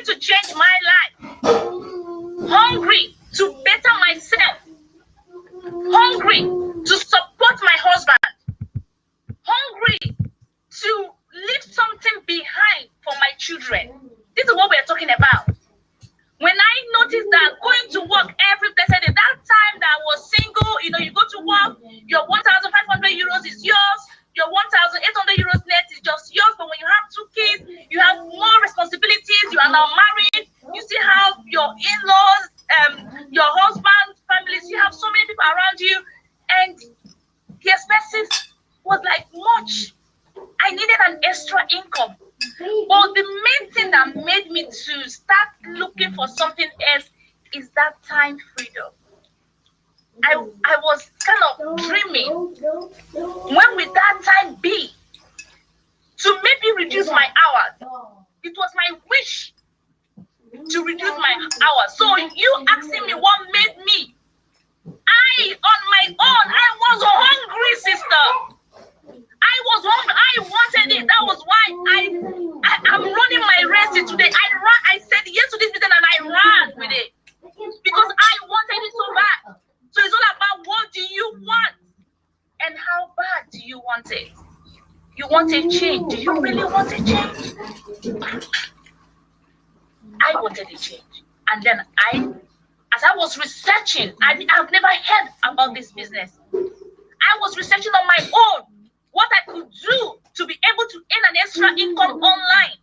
to change my life, hungry to better myself, hungry to support my husband, hungry to leave something behind for my children. This is what we're talking about. When I noticed that going to work every blessed day, that time that I was single, you go to work, your 1,500 euros is yours, your 1,800 euros net is just yours. But when you have 2 kids, you have more responsibilities, you are now married, you still have your in-laws, your husband, families, you have so many people around you, and the expenses was like much. I needed an extra income. But the main thing that made me to start looking for something else is that time freedom. I was kind of dreaming, when will that time be to maybe reduce my hours? It was my wish to reduce my hours. So you asking me what made me? I on my own, I was hungry, sister. I was hungry. I wanted it. That was why I'm running my race today. I said yes to this business and I ran with it because I wanted it so bad. So it's all about what do you want and how bad do you want it? You want a change? Do you really want a change? I wanted a change, and then as I was researching, I've never heard about this business. I was researching on my own what I could do to be able to earn an extra income online.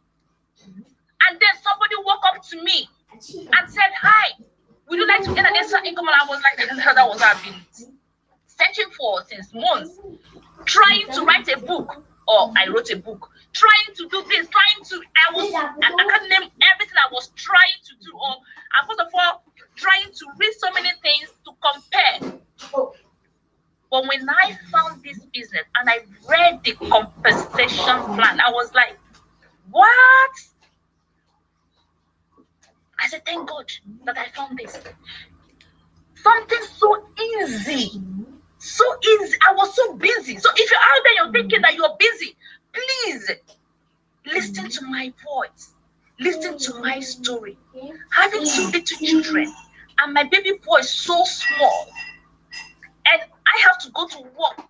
And then somebody walked up to me and said, "Hi, would you like to earn an extra income?" And I was like, that was what I've been searching for since months. Trying to write a book, or I wrote a book. Trying to do this, I can't name everything I was trying to do. And first of all, trying to read so many things to compare. But when I found this business and I read the compensation plan, I was like, what? I said, thank God that I found this. Something so easy. So easy. I was so busy. So if you're out there, you're thinking that you're busy, please listen to my voice. Listen to my story. Having 2 little children and my baby boy is so small. And I have to go to work.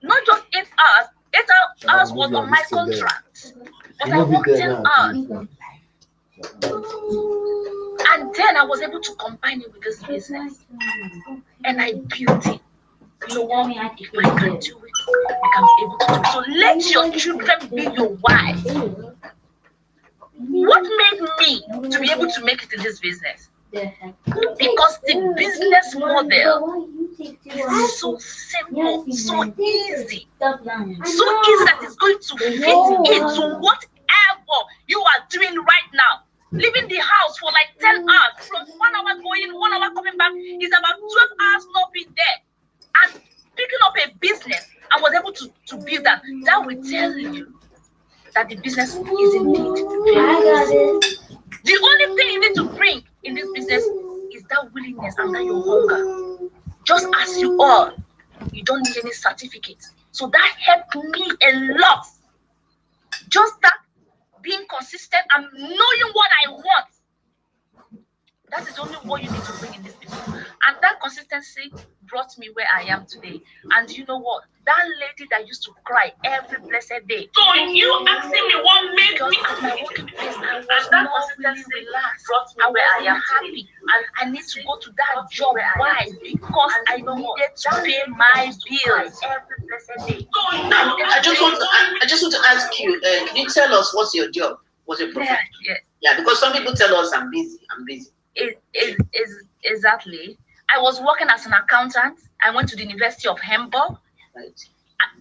Not just 8 hours. 8 hours was on my contract. But I worked 10 hours. And then I was able to combine it with this business. And I built it. You know what? If I can do it, I can be able to do it. So let your children be your wife. What made me to be able to make it in this business? Because the business model is so simple, so easy. So easy that it's going to fit into whatever you are doing right now. Leaving the house for like 10 hours, from 1 hour going, 1 hour coming back, is about 12 hours not being there. And picking up a business, I was able to build that. That will tell you that the business is indeed very easy. The only thing you need to bring in this business is that willingness and that your hunger. Just as you are, you don't need any certificates. So that helped me a lot. Just that being consistent and knowing what I want. That is only what you need to bring in this business. And that consistency brought me where I am today. And you know what? That lady that used to cry every blessed day. So you asking me what made me at my working place, I was not really relaxed. Brought me where I am happy. And I need to go to that job. Why? Because I needed to pay my bills every blessed day. I just want to ask you, can you tell us what's your job? What's your profession? Yeah, because some people tell us I'm busy. Exactly. I was working as an accountant. I went to the University of Hamburg. Right.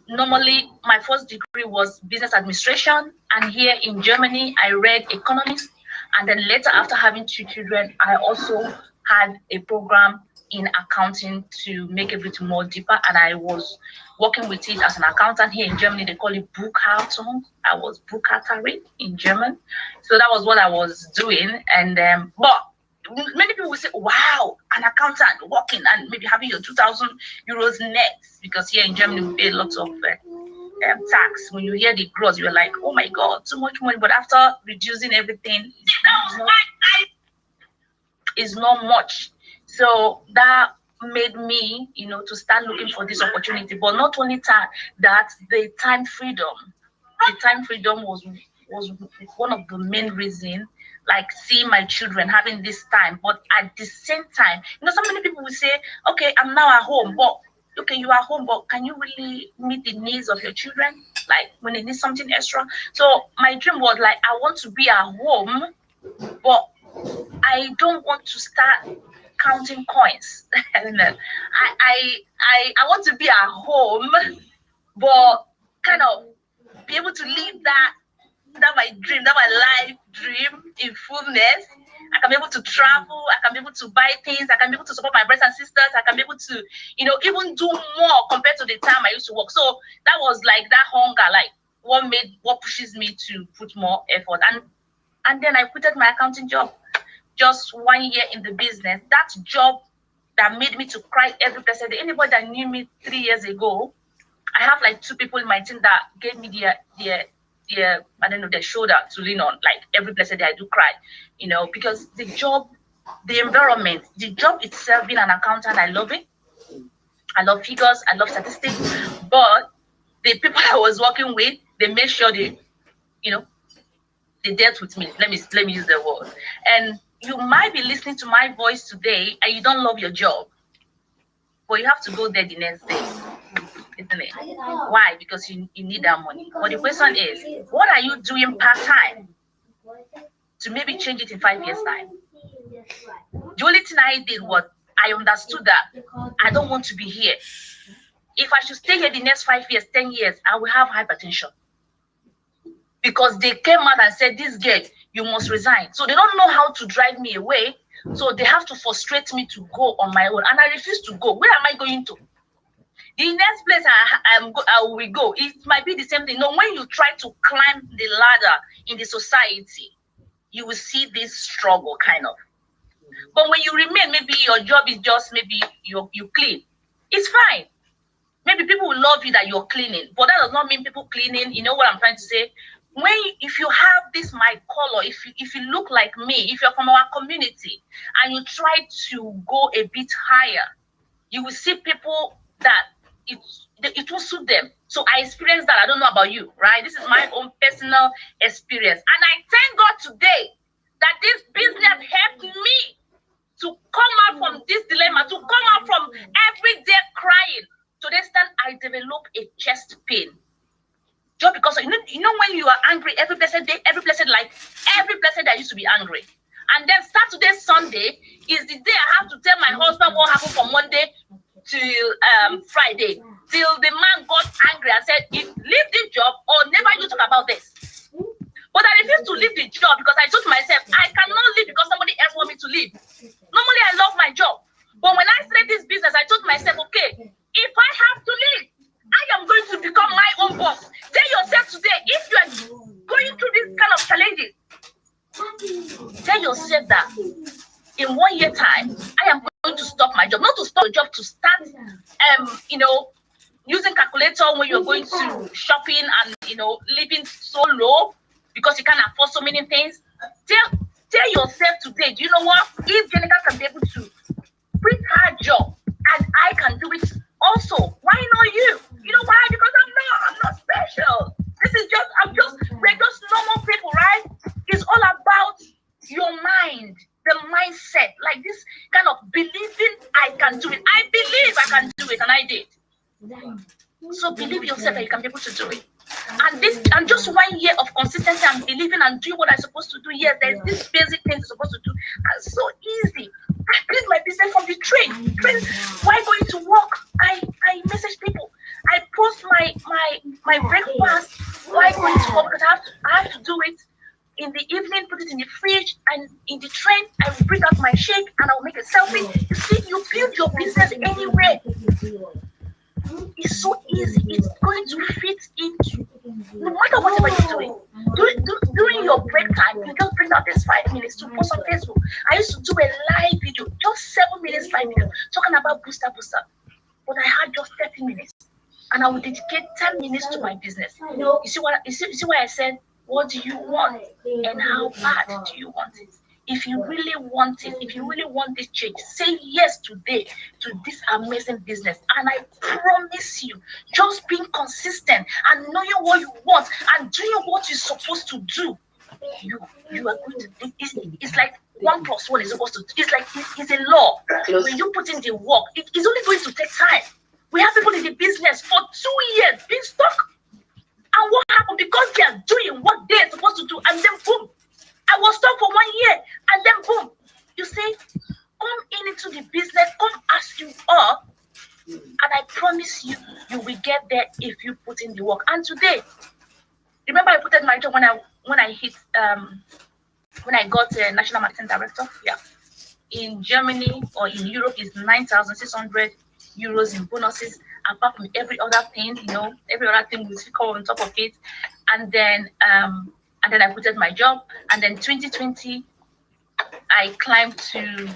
Normally, my first degree was business administration, and here in Germany, I read economics. And then later, after having 2 children, I also had a program in accounting to make everything more deeper. And I was working with it as an accountant here in Germany. They call it Buchhaltung. I was Buchhalterin in German. So that was what I was doing. And but many people will say, wow, an accountant working and maybe having your 2,000 euros net, because here in Germany we pay lots of tax. When you hear the gross, you're like, oh my God, too much money. But after reducing everything, it's not much. So that made me, to start looking for this opportunity. But not only that, the time freedom was one of the main reasons, like seeing my children having this time. But at the same time, so many people will say, okay, I'm now at home, but okay, you are home, but can you really meet the needs of your children? Like when they need something extra. So my dream was like, I want to be at home, but I don't want to start counting coins. I want to be at home, but kind of be able to live that my dream, that my life dream in fullness. I can be able to travel. I can be able to buy things. I can be able to support my brothers and sisters. I can be able to, even do more compared to the time I used to work. So that was like that hunger, like what pushes me to put more effort. And then I quitted my accounting job. Just 1 year in the business. That job that made me to cry every blessed day. Anybody that knew me 3 years ago, I have like 2 people in my team that gave me their shoulder to lean on. Like every blessed day I do cry, because the job, the environment, the job itself, being an accountant, I love it. I love figures, I love statistics, but the people I was working with, they made sure they dealt with me. Let me use the word. And you might be listening to my voice today and you don't love your job, but you have to go there the next day, isn't it? Why? Because you need that money. But the question is, what are you doing part-time to maybe change it in 5 years' time? The only thing I did was I understood that I don't want to be here. If I should stay here the next 5 years, 10 years, I will have hypertension. Because they came out and said, this girl, you must resign. So they don't know how to drive me away. So they have to frustrate me to go on my own. And I refuse to go. Where am I going to? The next place I will go, it might be the same thing. When you try to climb the ladder in the society, you will see this struggle kind of. But when you remain, maybe your job is just maybe you clean. It's fine. Maybe people will love you that you're cleaning. But that does not mean people cleaning. You know what I'm trying to say? If you have this my color, if you look like me, if you're from our community and you try to go a bit higher, you will see people that it will suit them. So I experienced that. I don't know about you, right? This is my own personal experience. And I thank God today that this business helped me to come out from this dilemma, to come out from every day crying. To the extent I developed a chest pain. Just because when you are angry every blessed day, every blessed day I used to be angry. And then Saturday, Sunday is the day I have to tell my husband what happened from Monday till Friday. Till the man got angry and said, leave this job or never you talk about this. But I refused to leave the job because I told myself, I cannot leave because somebody else wants me to leave. Normally I love my job. But when I started this business, I told myself, okay, if I have to leave, I am going to become my own boss. Tell yourself today, if you are going through this kind of challenges, tell yourself that in 1 year time, I am going to stop my job. Not to stop the job, to start, using calculator when you're going to shopping and, living so low because you can't afford so many things. Tell yourself today, do you know what? If Jenica can be able to quit her job and I can do it also, why not you? You know why? Because I'm not special. We're just normal people, right? It's all about your mind, the mindset, like this kind of believing I can do it. I believe I can do it, and I did. So believe yourself that you can be able to do it. And just 1 year of consistency and believing and doing what I'm supposed to do. Yes, there's this basic thing you're supposed to do. And so easy. I built my business from the train. Why going to work? I message people. I post my breakfast. Why going to work? Because I have to do it in the evening, put it in the fridge, and in the train, I will bring out my shake and I'll make a selfie. You see, you build your business anywhere. It's so easy. It's going to fit into no matter whatever you're doing. During your break time, you just bring out this 5 minutes to post on Facebook. I used to do a live video, just 7 minutes live video, talking about booster. But I had just 30 minutes. and I will dedicate 10 minutes to my business. You see why I said, what do you want and how bad do you want it? If you really want it, if you really want this change, say yes today to this amazing business. And I promise you, just being consistent and knowing what you want and doing what you're supposed to do, you are going to. It's like 1 + 1 is supposed to. It's like it's a law. When you put in the work, it's only going to take time. We have people in the business for 2 years being stuck, and what happened? Because they are doing what they're supposed to do, and then boom, I was stuck for 1 year, and then boom, you say, come into the business, come as you are, and I promise you, you will get there if you put in the work. And today, remember I put in my job when I hit when I got a national marketing director. Yeah, in Germany or in Europe is 9,600 euros in bonuses, apart from every other thing, every other thing will come on top of it. And then I put in my job, and then 2020 I climbed to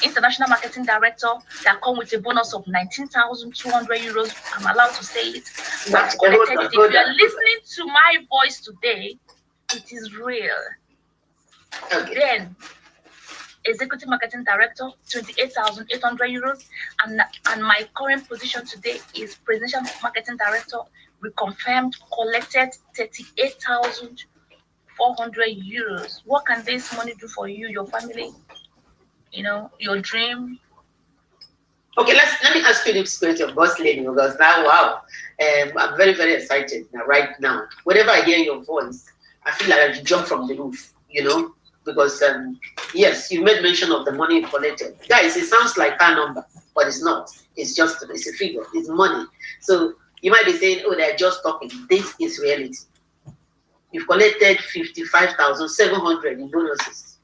international marketing director that come with a bonus of 19,200 euros. I'm allowed to say it. But if you are listening to my voice today, it is real. Okay. Then executive marketing director, 28,800 euros, and my current position today is presidential marketing director. We confirmed, collected 38,400 euros. What can this money do for you, your family, your dream? Okay, let me ask you the spirit of boss lady, because now, wow, I'm very, very excited right now. Whenever I hear your voice, I feel like I should jump from the roof, because yes, you made mention of the money you collected. Guys, it sounds like a number, but it's not. It's a figure. It's money. So you might be saying, oh, they're just talking. This is reality. You've collected 55,700 in bonuses.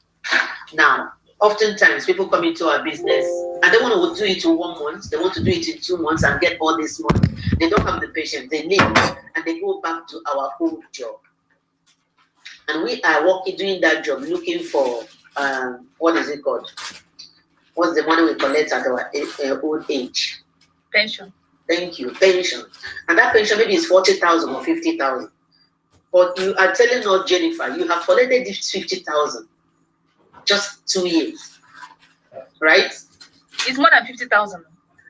Now, oftentimes people come into our business and they want to do it in 1 month. They want to do it in 2 months and get all this money. They don't have the patience. They leave and they go back to our old job. And we are doing that job, looking for what is it called? What's the money we collect at our old age? Pension. Thank you, pension. And that pension maybe is 40,000 or 50,000. But you are telling us, Jennifer, you have collected this 50,000 just 2 years, right? It's more than 50,000.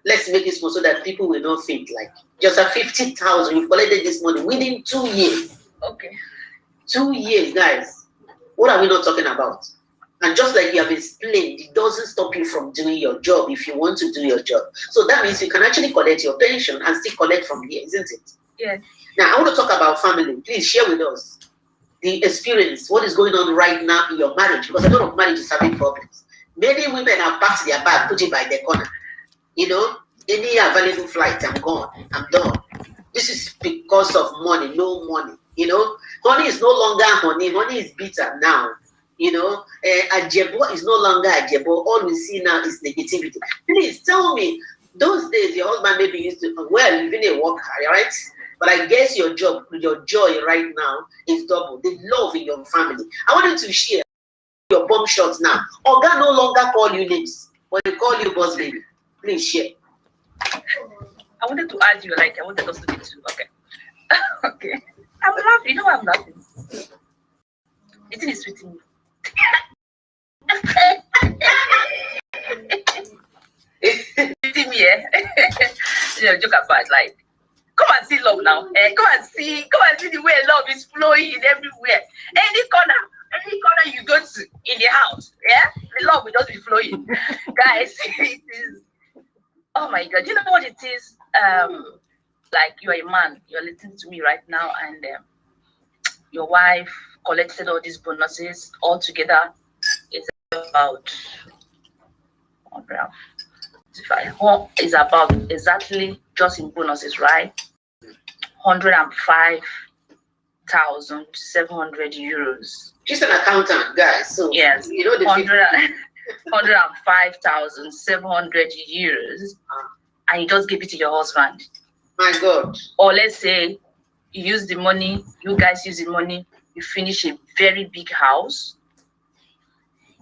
Let's make it small so that people will not think like just a 50,000. You've collected this money within 2 years. Okay. 2 years, guys. What are we not talking about? And just like you have explained, it doesn't stop you from doing your job if you want to do your job. So that means you can actually collect your pension and still collect from here, isn't it? Yes. Now, I want to talk about family. Please share with us the experience, what is going on right now in your marriage, because a lot of marriage is having problems. Many women have packed their bag, put it by the corner. Any available flight, I'm gone, I'm done. This is because of money, no money. Honey is no longer honey. Honey is bitter now. Ajebo is no longer Ajebo. All we see now is negativity. Please tell me, those days your husband maybe used to, you've been a worker, right? But I guess your joy right now is double. The love in your family. I want you to share your bomb shots now. Oga no longer call you names, but they call you boss baby. Please share. I wanted to add you, I wanted us to be too. Okay. Okay. I'm laughing. You know why I'm laughing? The thing is sweeting me. Sweeting me, joke about come and see love now. Come and see the way love is flowing everywhere. Any corner you go to in the house, the love will just be flowing. Guys, it is. Oh my God, you know what it is? You're a man, you're listening to me right now, and your wife collected all these bonuses all together. It's about exactly just in bonuses, right? 105,700 euros. She's an accountant, guys. So yes, 105,700 euros, and you just give it to your husband. My God. Or let's say you use the money, you guys use the money, you finish a very big house.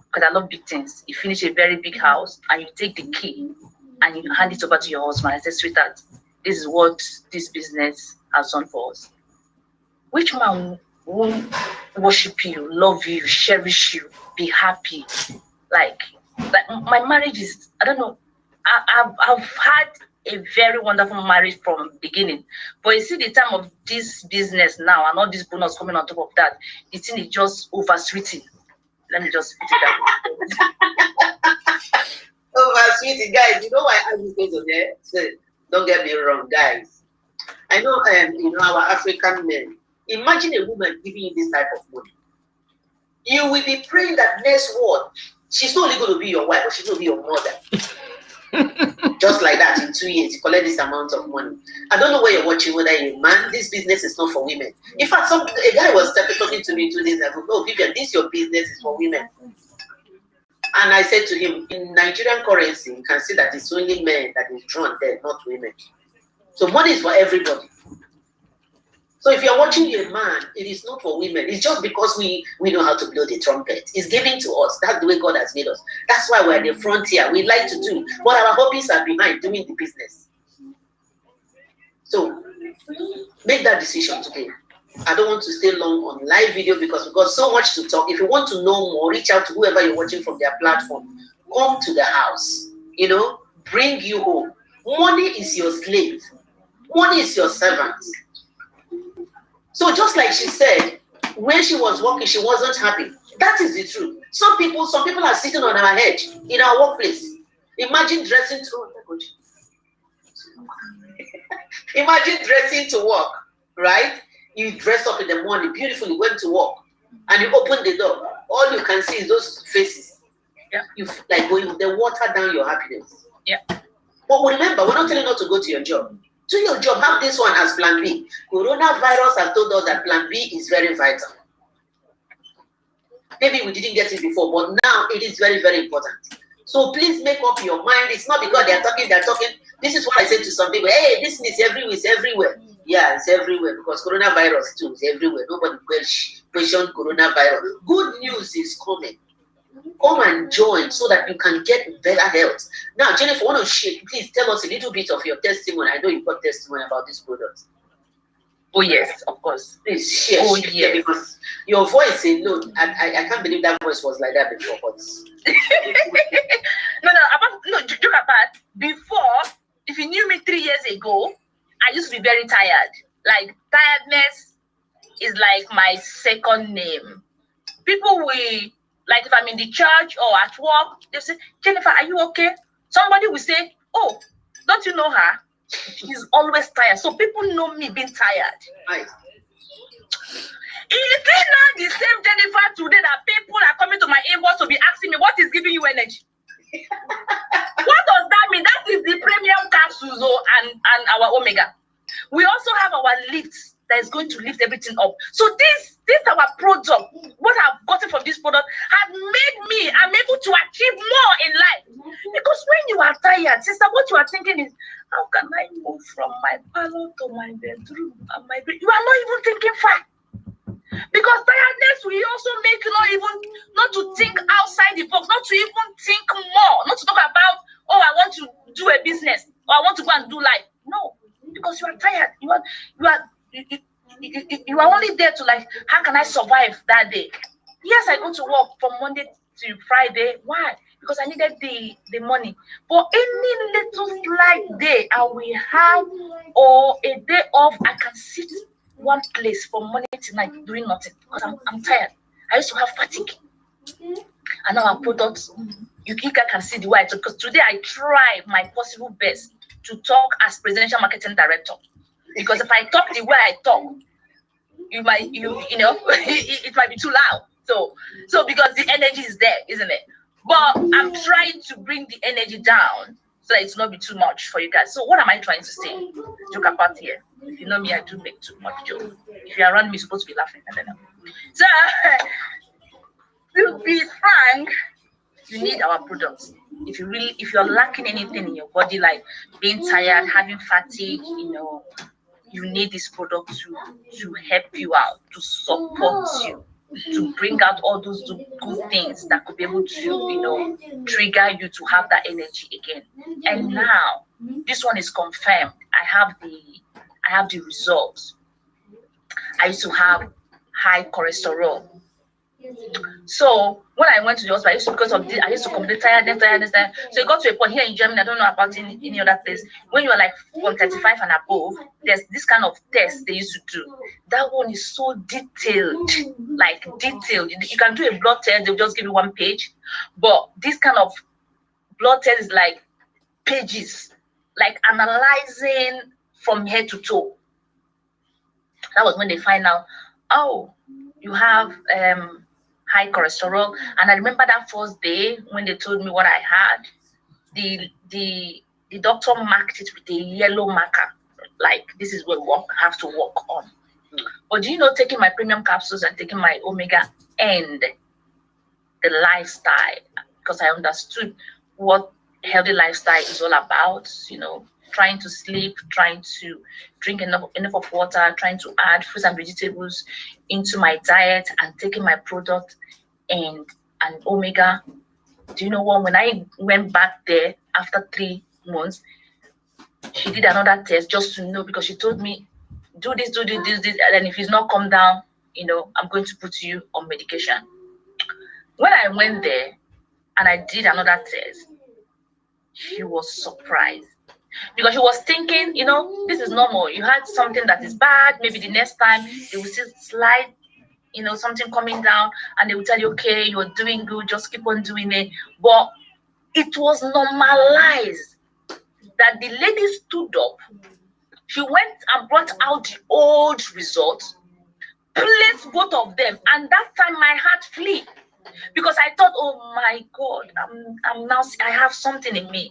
Because I love big things. You finish a very big house and you take the key and you hand it over to your husband and say, sweetheart, this is what this business has done for us. Which man won't worship you, love you, cherish you, be happy? Like my marriage is, I don't know, I've had a very wonderful marriage from beginning, but you see the time of this business now and all this bonus coming on top of that, the thing is just oversweeting. Let me just put it that way. Oversweeting, guys. You know why I was going to there? So, don't get me wrong, guys. I know, our African men. Imagine a woman giving you this type of money. You will be praying that next word, she's not only going to be your wife, but she's going to be your mother. Just like that, in 2 years, you collect this amount of money. I don't know where you're watching, whether you're a man. This business is not for women. In fact, a guy was talking to me 2 days ago. Oh, Vivian, this your business is for women. And I said to him, in Nigerian currency, you can see that it's only men that is drawn there, not women. So money is for everybody. So if you're watching a man, it is not for women. It's just because we know how to blow the trumpet. It's given to us. That's the way God has made us. That's why we're at the frontier. We like to do. But our hobbies are behind doing the business. So make that decision today. I don't want to stay long on live video because we've got so much to talk. If you want to know more, reach out to whoever you're watching from their platform. Come to the house. Bring you home. Money is your slave. Money is your servant. So just like she said, when she was working, she wasn't happy. That is the truth. Some people are sitting on our head in our workplace. Imagine dressing to work, right? You dress up in the morning, beautifully, went to work, and you open the door. All you can see is those faces. Yeah. You like going, they water down your happiness. Yeah. But remember, we're not telling you not to go to your job. Do your job. Have this one as plan B. Coronavirus has told us that plan B is very vital. Maybe we didn't get it before, but now it is very, very important. So please make up your mind. It's not because they're talking. This is what I said to some people. Hey, this is everywhere. It's everywhere. Yeah, it's everywhere because coronavirus too is everywhere. Nobody questioned coronavirus. Good news is coming. Come and join so that you can get better health. Now, Jennifer, want to share? Please tell us a little bit of your testimony. I know you've got testimony about this product. Oh yes, of course. Please share. Oh yes, because your voice alone, I can't believe that voice was like that before. But no, joke apart. Before, if you knew me 3 years ago, I used to be very tired. Like tiredness is like my second name. People will, like if I'm in the church or at work, they say, Jennifer, are you okay? Somebody will say, oh, don't you know her? She's always tired. So people know me being tired. Nice. It is not the same Jennifer today that people are coming to my inbox to be asking me, what is giving you energy? What does that mean? That is the premium capsules and our omega. We also have our lifts that is going to lift everything up. So this our product, what I've gotten from this product has made me, I'm able to achieve more in life. Because when you are tired, sister, what you are thinking is, how can I move from my parlor to my bedroom and my bed? You are not even thinking far. Because tiredness will also make you not to think outside the box, not to even think more, not to talk about, oh, I want to do a business or I want to go and do life. No, because you are tired. You are only there to like, how can I survive that day? Yes, I go to work from Monday to Friday. Why? Because I needed the money. But any little slight day I will have or a day off, I can sit one place from morning to night doing nothing because I'm tired. I used to have fatigue. And now our products, you can see the way I talk. Because today I try my possible best to talk as presidential marketing director. Because if I talk the way I talk, it might be too loud. So because the energy is there, isn't it? But I'm trying to bring the energy down so that it's not be too much for you guys. So what am I trying to say? Joke apart here. If you know me, I do make too much joke. If you're around me, you're supposed to be laughing. I don't know. So to be frank, you need our products. If you're lacking anything in your body, like being tired, having fatigue, you need this product to help you out, to support you, to bring out all those good things that could be able to, trigger you to have that energy again. And now, this one is confirmed. I have the results. I used to have high cholesterol. So when I went to the hospital, because of this, I used to complain tiredness. So it got to a point here in Germany, I don't know about in any other place, when you are like 135 and above, there's this kind of test they used to do. That one is so detailed, like detailed. You can do a blood test, they'll just give you one page. But this kind of blood test is like pages, like analyzing from head to toe. That was when they find out, oh, you have high cholesterol. And I remember that first day when they told me what I had, the doctor marked it with a yellow marker, like this is what we have to work on. But do you know, taking my premium capsules and taking my omega and the lifestyle, because I understood what healthy lifestyle is all about, trying to sleep, trying to drink enough of water, trying to add fruits and vegetables into my diet, and taking my product and omega. Do you know what? When I went back there after 3 months, she did another test just to know, because she told me, do this, and if it's not come down, I'm going to put you on medication. When I went there and I did another test, she was surprised, because she was thinking, this is normal. You had something that is bad. Maybe the next time they will see slight, something coming down, and they will tell you, okay, you're doing good, just keep on doing it. But it was normalized that the lady stood up. She went and brought out the old results, placed both of them, and that time my heart flew, because I thought, oh my God, I'm now, I have something in me.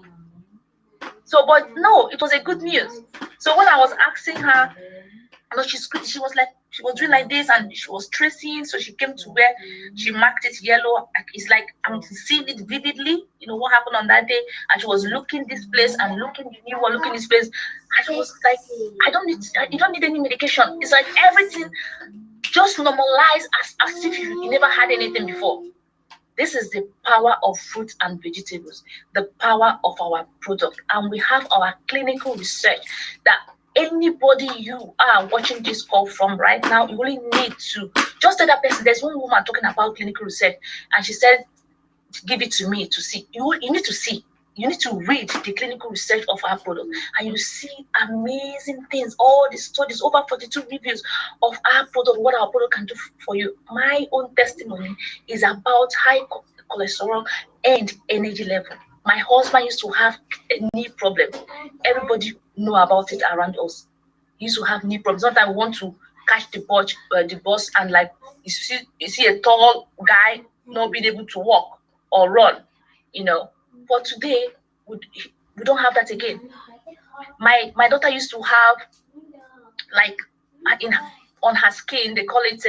So, but no, it was a good news. So when I was asking her, she was like, she was doing like this, and she was tracing. So she came to where she marked it yellow. It's like I'm seeing it vividly, what happened on that day. And she was looking this place and looking the new one, looking this place. And she was like, you don't need any medication. It's like everything just normalized as if you never had anything before. This is the power of fruits and vegetables, the power of our product. And we have our clinical research that anybody you are watching this call from right now, you only need to just tell that person. There's one woman talking about clinical research, and she said, give it to me to see. You need to see. You need to read the clinical research of our product, and you see amazing things. All the studies, over 42 reviews of our product, what our product can do for you. My own testimony is about high cholesterol and energy level. My husband used to have a knee problem. Everybody know about it around us. He used to have knee problems. Sometimes we want to catch the bus, and like you see a tall guy not being able to walk or run, But today we don't have that again. My daughter used to have, like, on her skin, they call it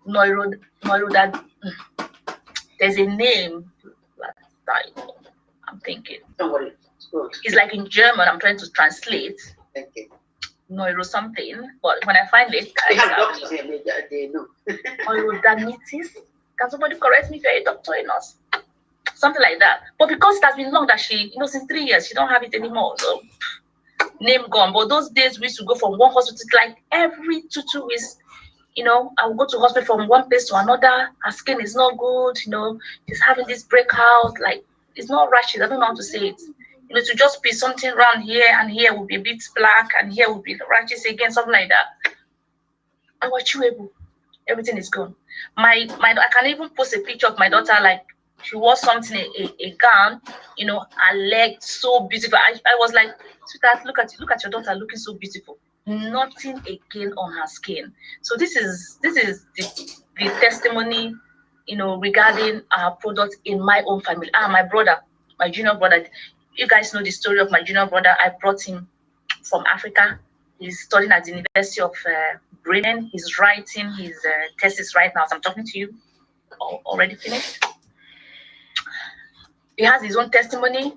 neuro that. There's a name that I'm thinking. Don't worry. It's like in German. I'm trying to translate. Okay. Neuro something, but when I find it, I have doctors here. They know. Neurodermitis. Can somebody correct me if you're a doctor or not? Something like that. But because it has been long that she, since 3 years, she don't have it anymore. So name gone. But those days we used to go from one hospital, like every 2 weeks. I would go to hospital from one place to another. Her skin is not good. She's having this breakout. Like, it's not rashes. I don't know how to say it. To just be something around here, and here will be a bit black, and here will be the rashes again, something like that. I was chewable. Everything is gone. I can even post a picture of my daughter, like she wore something, a gown, her leg so beautiful. I was like, sweetheart, look at your daughter looking so beautiful. Nothing again on her skin. So this is the testimony, regarding our product in my own family. My brother, my junior brother. You guys know the story of my junior brother. I brought him from Africa. He's studying at the University of Bremen. He's writing his thesis right now. So I'm talking to you. Already finished. He has his own testimony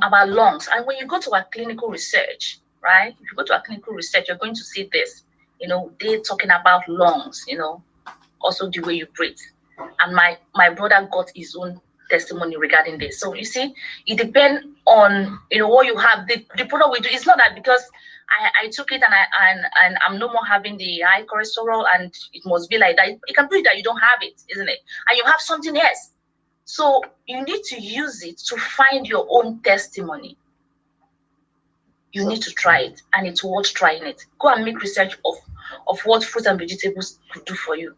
about lungs. And when you go to our clinical research, right? If you go to our clinical research, you're going to see this. They're talking about lungs, also the way you breathe. And my brother got his own testimony regarding this. So you see, it depends on what you have. The product we do. It's not that because I took it and I'm no more having the high cholesterol and it must be like that. It can be that you don't have it, isn't it? And you have something else. So you need to use it to find your own testimony. You need to try it, and it's worth trying it. Go and make research of what fruits and vegetables could do for you.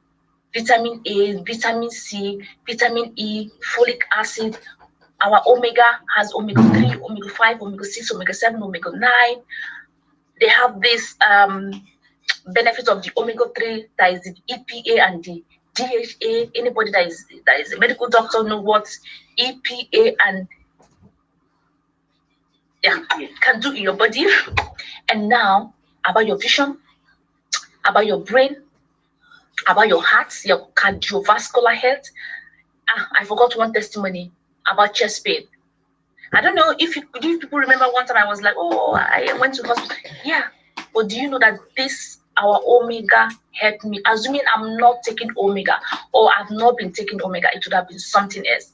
Vitamin A, vitamin C, vitamin E, folic acid. Our omega has omega 3, omega 5, omega 6, omega 7, omega 9. They have this benefit of the omega 3, that is the EPA and the DHA. Anybody that is a medical doctor know what EPA and can do in your body. And now about your vision, about your brain, about your heart, your cardiovascular health. I forgot one testimony about chest pain. I don't know if people remember one time I was like, oh, I went to hospital. Yeah, but do you know that our omega helped me? Assuming I'm not taking omega or I've not been taking omega, it would have been something else.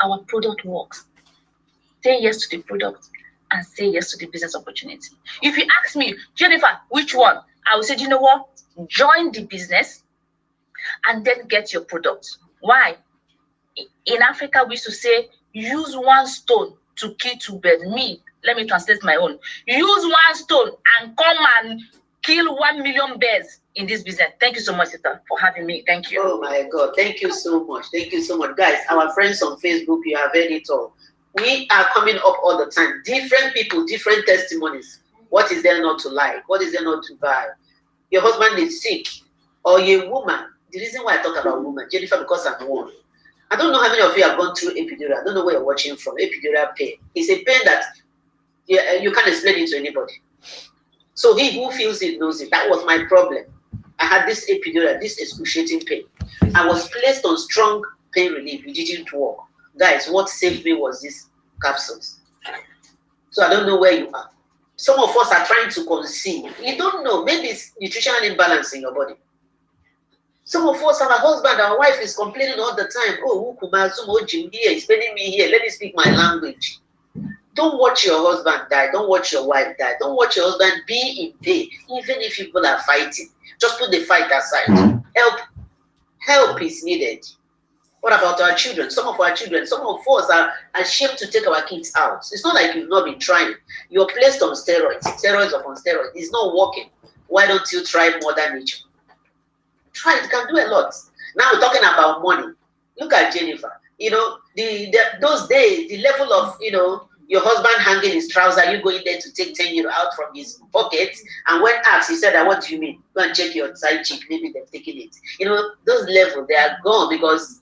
Our product works. Say yes to the product and say yes to the business opportunity. If you ask me, Jennifer, which one? I will say, do you know what? Join the business and then get your product. Why? In Africa, we used to say, use one stone to kill two birds. Let me translate my own. Use one stone and come and kill 1 million birds in this business. Thank you so much, Sita, for having me. Thank you. Oh my God. Thank you so much. Thank you so much. Guys, our friends on Facebook, you have heard it all. We are coming up all the time. Different people, different testimonies. What is there not to like? What is there not to buy? Your husband is sick, or you're a woman. The reason why I talk about woman, Jennifer, because I'm one. I don't know how many of you have gone through epidural. I don't know where you're watching from. Epidural pain. It's a pain that you can't explain it to anybody. So he who feels it knows it. That was my problem. I had this epidural, this excruciating pain. I was placed on strong pain relief. It didn't work. Guys, what saved me was these capsules. So I don't know where you are. Some of us are trying to conceive. You don't know. Maybe it's nutritional imbalance in your body. Some of us, our husband, our wife is complaining all the time. Oh, Jim here, he's paying me here. Let me speak my language. Don't watch your husband die. Don't watch your wife die. Don't watch your husband be in pain. Even if people are fighting, just put the fight aside. Help is needed. What about our children? Some of us are ashamed to take our kids out. It's not like you've not been trying. You're placed on steroids upon steroids. It's not working. Why don't you try Mother Nature? Try it, can do a lot. Now we're talking about money. Look at Jennifer. Those days, the level of, your husband hanging his trouser, you going there to take 10 euro out from his pocket, and when asked, he said, what do you mean? Go and check your side cheek, maybe they've taken it. Those levels, they are gone because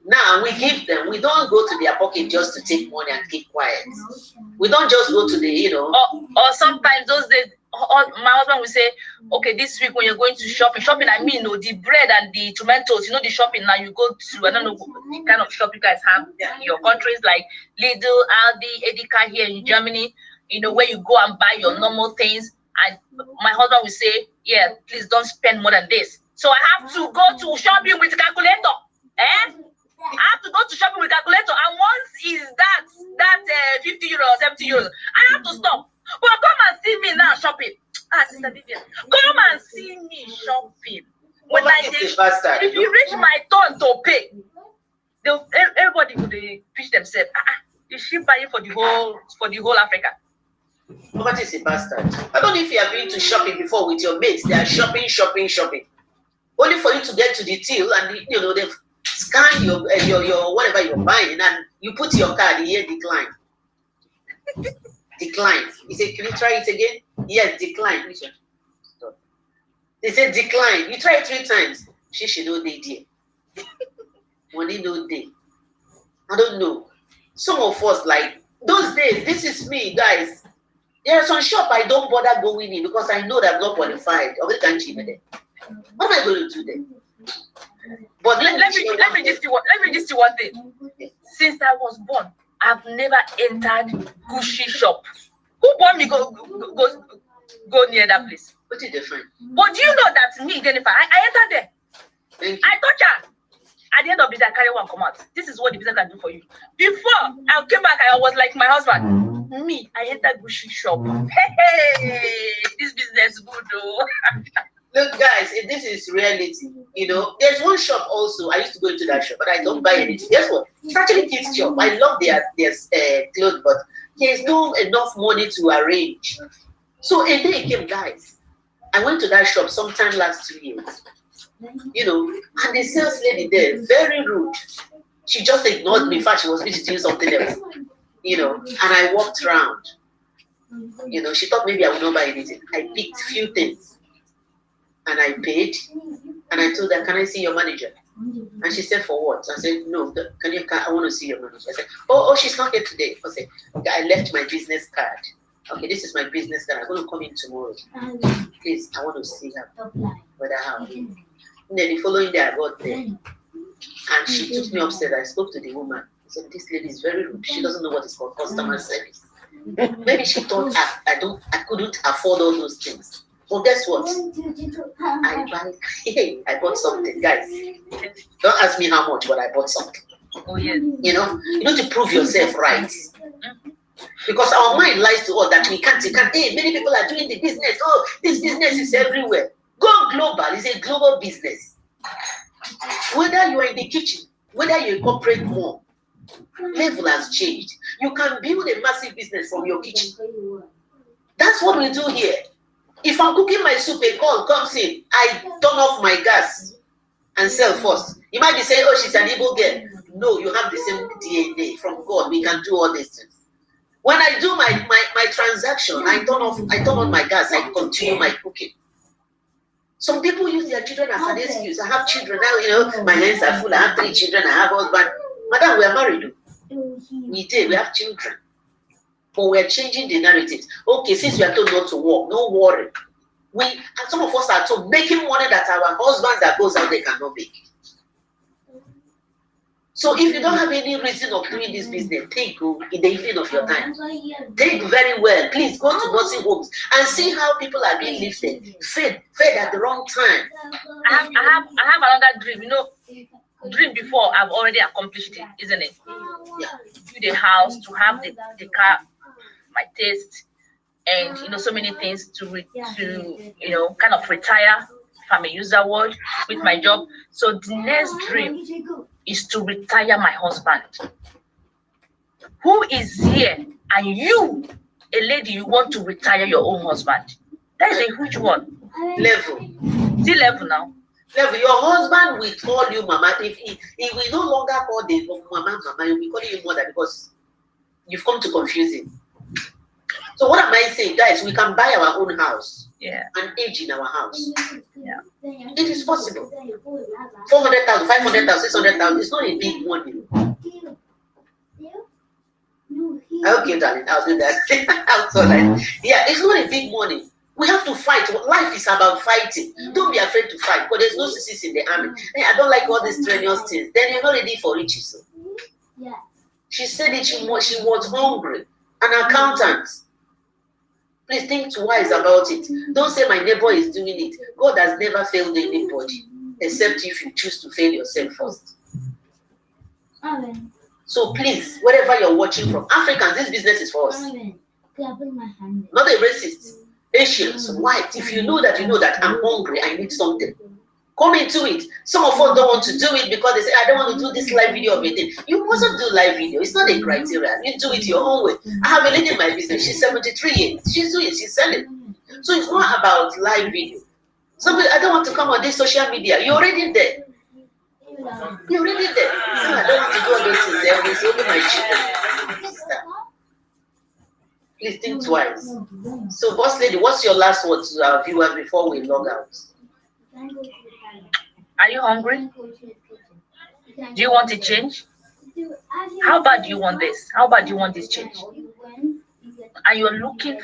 now we give them, we don't go to their pocket just to take money and keep quiet. We don't just go to the, Or sometimes those days, my husband will say, okay, this week when you're going to shopping, I mean, the bread and the tomatoes, the shopping now you go to, I don't know the kind of shop you guys have in your countries, like Lidl, Aldi, Edeka here in Germany, where you go and buy your normal things. And my husband will say, yeah, please don't spend more than this. So I have to go to shopping with calculator. I have to go to shopping with calculator. And once is that 50 euros, 70 euros, I have to stop. But come and see me now shopping. Sister Vivian, come and see me shopping. When if you reach my turn to pay, everybody would pitch themselves. Is she buying for the whole Africa? What is a bastard? I don't know if you have been to shopping before with your mates. They are shopping. Only for you to get to the till and they've scanned your whatever you're buying and you put your card here, decline. Decline. He said, can you try it again? Yes, decline. Stop. They said decline. You try it 3 times. She no day there. Money no day. I don't know. Some of us, like those days, this is me, guys. There are some shop I don't bother going in because I know that I'm not qualified. What am I going to do then? But let me just do one thing. Since I was born, I've never entered Gucci shop. Who bought me go near that place? What's the difference? But do you know that me, Jennifer, I entered there. I touch her. At the end of the day, I carry one come out. This is what the business can do for you. Before I came back, I was like my husband. Me, I entered Gucci shop. Hey, this business good though. Look, guys, if this is reality, there's one shop also. I used to go into that shop, but I don't buy anything. Guess what? It's actually kids' shop. I love their clothes, but there's no enough money to arrange. So a day came, guys. I went to that shop sometime last 2 years. And the sales lady there, very rude. She just ignored me. In fact, she was busy doing something else. And I walked around. She thought maybe I would not buy anything. I picked few things. And I paid, and I told her, "Can I see your manager?" And she said, "For what?" I said, "No, I want to see your manager." I said, "Oh, she's not here today." I said, "Okay, I left my business card. Okay, this is my business card. I'm going to come in tomorrow. Please, I want to see her. Whether how." And then the following day, I got there, and she took me upstairs. I spoke to the woman. I said, "This lady is very rude. She doesn't know what is called customer service." Maybe she thought I couldn't afford all those things. Well, guess what? I bought something, guys. Don't ask me how much, but I bought something. Oh yeah. You know to prove yourself right. Because our mind lies to us that we can't. Hey, many people are doing the business. Oh, this business is everywhere. Go global. It's a global business. Whether you are in the kitchen, whether you're a corporate mom, level has changed. You can build a massive business from your kitchen. That's what we do here. If I'm cooking my soup, a call comes in, I turn off my gas and sell first. You might be saying, "Oh, she's an evil girl." No, you have the same DNA from God. We can do all these things. When I do my transaction, I turn on my gas, I continue my cooking. Some people use their children as an excuse. I have children now, my hands are full. I have 3 children, I have a husband. Madam, we are married. We have children. But we're changing the narrative. Okay, since we are told not to work, no worry. And some of us are told making money that our husbands that goes out they cannot make. So if you don't have any reason of doing this business, take in the evening of your time. Take very well. Please go to nursing homes and see how people are being lifted, fed at the wrong time. I have another dream. Dream before I've already accomplished it, isn't it? Yeah. Build a house, to have the car, my taste, and so many things to kind of retire, if I may use that word, with my job. So the next dream is to retire my husband. Who is here and you, a lady, you want to retire your own husband? That is a huge one. Level. The level now. Level. Your husband will call you mama. If he will no longer call the mama, he will be calling you mother because you've come to confuse him. So what am I saying, guys? We can buy our own house, and age in our house. Yeah, it is possible. 400,000, 500,000, 600,000. It's not a big money. Okay, darling, I'll do that. It's not a big money. We have to fight. Life is about fighting. Don't be afraid to fight, because there's no sissies in the army. Hey, I don't like all these strenuous things. Then you're not ready for riches. So. She said it. She was hungry. An accountant. Please think twice about it. Don't say my neighbor is doing it. God has never failed anybody, except if you choose to fail yourself first. Amen. So please, wherever you're watching from, Africans, this business is for us. Amen. Not a racist. Asians, white. If you know that I'm hungry, I need something. Come into it. Some of us don't want to do it because they say, I don't want to do this live video of a thing. You mustn't do live video. It's not a criteria. You do it your own way. I have a lady in my business. She's 73 years. She's doing it. She's selling. So it's not about live video. Somebody, I don't want to come on this social media. You're already there. You're already there. So I don't want to do all those things. It's only my children. Please think twice. So, boss lady, what's your last word to our viewers before we log out? Are you hungry? Do you want a change? How bad do you want this? How bad do you want this change? And you're looking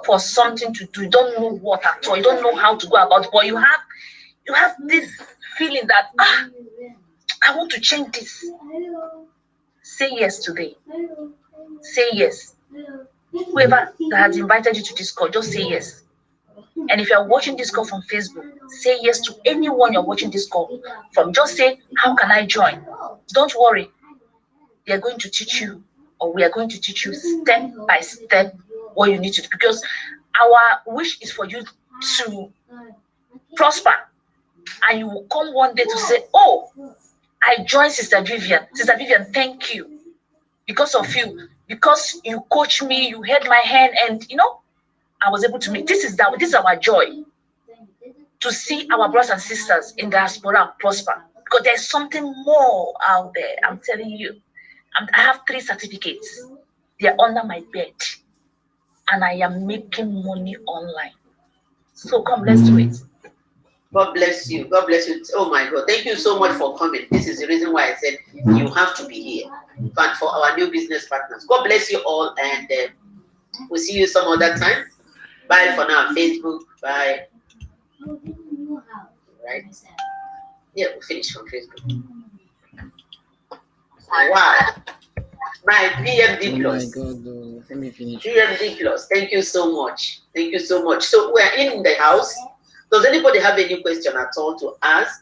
for something to do. You don't know what at all. You don't know how to go about it. But you have this feeling that I want to change this. Say yes today. Say yes. Whoever that has invited you to this call, just say yes. And if you're watching this call from Facebook, say yes to anyone you're watching this call from. Just say, how can I join? Don't worry. They are going to teach you, or we are going to teach you step by step what you need to do. Because our wish is for you to prosper. And you will come one day to say, oh, I joined Sister Vivian. Sister Vivian, thank you. Because of you. Because you coached me, you held my hand, and I was able to make this is our joy. To see our brothers and sisters in diaspora prosper. Because there's something more out there. I'm telling you. I have 3 certificates. They are under my bed. And I am making money online. So come, let's do it. God bless you. God bless you. Oh my God. Thank you so much for coming. This is the reason why I said you have to be here. But for our new business partners. God bless you all. And we'll see you some other time. Bye for now. Facebook. Bye. Right? Yeah, we'll finish from Facebook. Wow. My PMD Plus. Oh my God, let me finish. PMD Plus. Thank you so much. Thank you so much. So we're in the house. Does anybody have any question at all to ask?